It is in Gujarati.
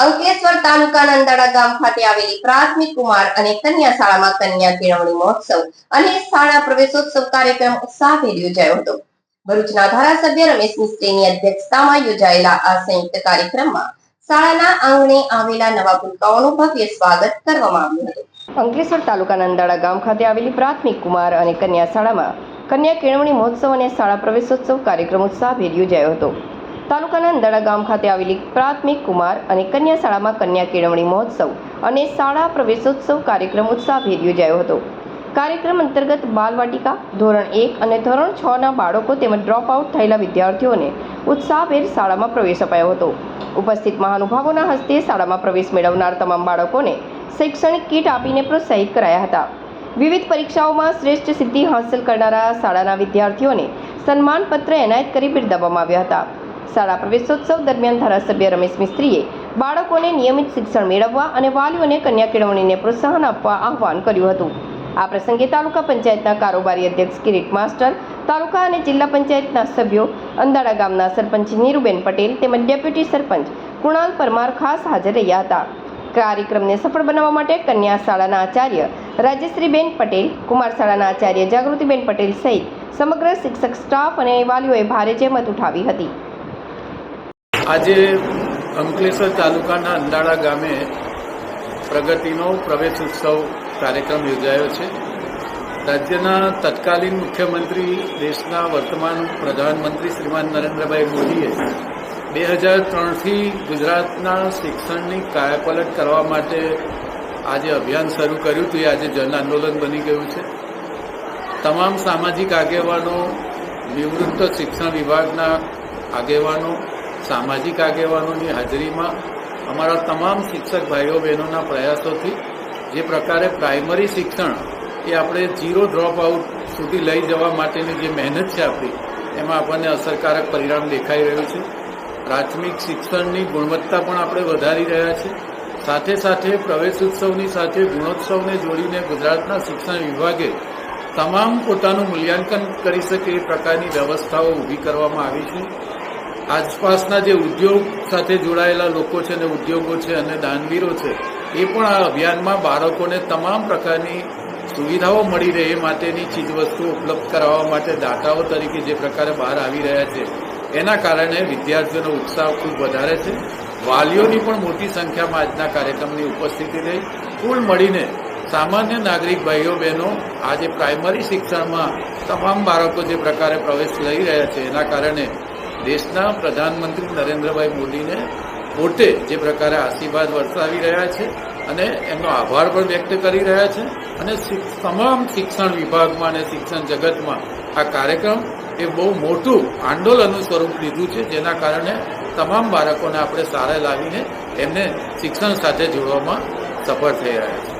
અંકલેશ્વર તાલુકાના અંદાડા ગામ ખાતે આવેલી પ્રાથમિક કુમાર અને કન્યા શાળામાં કન્યા કેળવણી મહોત્સવ અને શાળા પ્રવેશોત્સવ કાર્યક્રમ ઉત્સાહભેર યોજાયો હતો. ભરૂચના ધારાસભ્ય રમેશ મિસ્ત્રીની અધ્યક્ષતામાં યોજાયેલા આ સંયુક્ત કાર્યક્રમમાં શાળાના આંગણે આવેલા નવા ભૂલકાઓનું ભવ્ય સ્વાગત કરવામાં આવ્યું હતું. અંકલેશ્વર તાલુકાના અંદાડા ગામ ખાતે આવેલી પ્રાથમિક કુમાર અને કન્યા શાળામાં કન્યા કેળવણી મહોત્સવ અને શાળા પ્રવેશોત્સવ કાર્યક્રમ ઉત્સાહભેર યોજાયો હતો. તાલુકાના અંદાડા ગામ ખાતે આવેલી પ્રાથમિક કુમાર અને કન્યા શાળામાં કન્યા કેળવણી મહોત્સવ અને શાળા પ્રવેશોત્સવ કાર્યક્રમ ઉત્સાહભેર યોજાયો હતો. કાર્યક્રમ અંતર્ગત બાલવાટિકા, ધોરણ 1 અને ધોરણ 6 ના બાળકો તેમજ ડ્રોપ આઉટ થયેલા વિદ્યાર્થીઓને ઉત્સાહભેર શાળામાં પ્રવેશ અપાયો હતો. ઉપસ્થિત મહાનુભાવોના હસ્તે શાળામાં પ્રવેશ મેળવનાર તમામ બાળકોને શૈક્ષણિક કીટ આપીને પ્રોત્સાહિત કરાયા હતા. વિવિધ પરીક્ષાઓમાં શ્રેષ્ઠ સિદ્ધિ હાંસલ કરનારા શાળાના વિદ્યાર્થીઓને સન્માનપત્ર એનાયત કરી બિરદાવવામાં આવ્યા હતા. શાળા પ્રવેશોત્સવ દરમિયાન ધારાસભ્ય રમેશ મિસ્ત્રીએ બાળકોને નિયમિત શિક્ષણ મેળવવા અને વાલીઓને કન્યા કેળવણીને પ્રોત્સાહન આપવા આહવાન કર્યું હતું. આ પ્રસંગે તાલુકા પંચાયતના કારોબારી અધ્યક્ષ કિરીટ માસ્ટર, તાલુકા અને જિલ્લા પંચાયતના સભ્યો, અંદાડા ગામના સરપંચ નીરુબેન પટેલ તેમજ ડેપ્યુટી સરપંચ કુણાલ પરમાર ખાસ હાજર રહ્યા હતા. કાર્યક્રમને સફળ બનાવવા માટે કન્યા શાળાના આચાર્ય રાજેશ્રીબેન પટેલ, કુમાર શાળાના આચાર્ય જાગૃતિબેન પટેલ સહિત સમગ્ર શિક્ષક સ્ટાફ અને વાલીઓએ ભારે જહેમત ઉઠાવી હતી. આજે અંકલેશ્વર તાલુકાના અંદાડા ગામે પ્રગતિનો પ્રવેશ ઉત્સવ કાર્યક્રમ યોજાયો છે. રાજ્યના તત્કાલીન મુખ્યમંત્રી, દેશના વર્તમાન પ્રધાનમંત્રી શ્રીમાન નરેન્દ્રભાઈ મોદીએ 2003થી ગુજરાતના શિક્ષણની કાયાપલટ કરવા માટે આજે અભિયાન શરૂ કર્યું હતું. એ આજે જન આંદોલન બની ગયું છે. તમામ સામાજિક આગેવાનો, નિવૃત્ત શિક્ષણ વિભાગના આગેવાનો, સામાજિક આગેવાનોની હાજરીમાં અમારા તમામ શિક્ષક ભાઈઓ બહેનોના પ્રયાસોથી જે પ્રકારે પ્રાઇમરી શિક્ષણ એ આપણે 0 ડ્રોપ આઉટ સુધી લઈ જવા માટેની જે મહેનત છે આપણી, એમાં આપણને અસરકારક પરિણામ દેખાઈ રહ્યું છે. પ્રાથમિક શિક્ષણની ગુણવત્તા પણ આપણે વધારી રહ્યા છીએ. સાથે સાથે પ્રવેશ ઉત્સવની સાથે ગુણોત્સવને જોડીને ગુજરાતના શિક્ષણ વિભાગે તમામ પોતાનું મૂલ્યાંકન કરી શકે એ પ્રકારની વ્યવસ્થાઓ ઊભી કરવામાં આવી છે. આસપાસના જે ઉદ્યોગ સાથે જોડાયેલા લોકો છે અને ઉદ્યોગો છે અને દાનવીરો છે, એ પણ આ અભિયાનમાં બાળકોને તમામ પ્રકારની સુવિધાઓ મળી રહે એ માટેની ચીજવસ્તુઓ ઉપલબ્ધ કરાવવા માટે દાતાઓ તરીકે જે પ્રકારે બહાર આવી રહ્યા છે, એના કારણે વિદ્યાર્થીઓનો ઉત્સાહ ખૂબ વધારે છે. વાલીઓની પણ મોટી સંખ્યામાં આજના કાર્યક્રમની ઉપસ્થિતિ રહી. કુલ મળીને સામાન્ય નાગરિક ભાઈઓ બહેનો આજે પ્રાઇમરી શિક્ષણમાં તમામ બાળકો જે પ્રકારે પ્રવેશ લઈ રહ્યા છે, એના કારણે દેશના પ્રધાનમંત્રી નરેન્દ્રભાઈ મોદીને પોતે જે પ્રકારે આશીર્વાદ વરસાવી રહ્યા છે અને એમનો આભાર પણ વ્યક્ત કરી રહ્યા છે. અને તમામ શિક્ષણ વિભાગમાં અને શિક્ષણ જગતમાં આ કાર્યક્રમ એ બહુ મોટું આંદોલનનું સ્વરૂપ લીધું છે, જેના કારણે તમામ બાળકોને આપણે સારા લાવીને એમને શિક્ષણ સાથે જોડવામાં સફળ થઈ રહ્યા છે.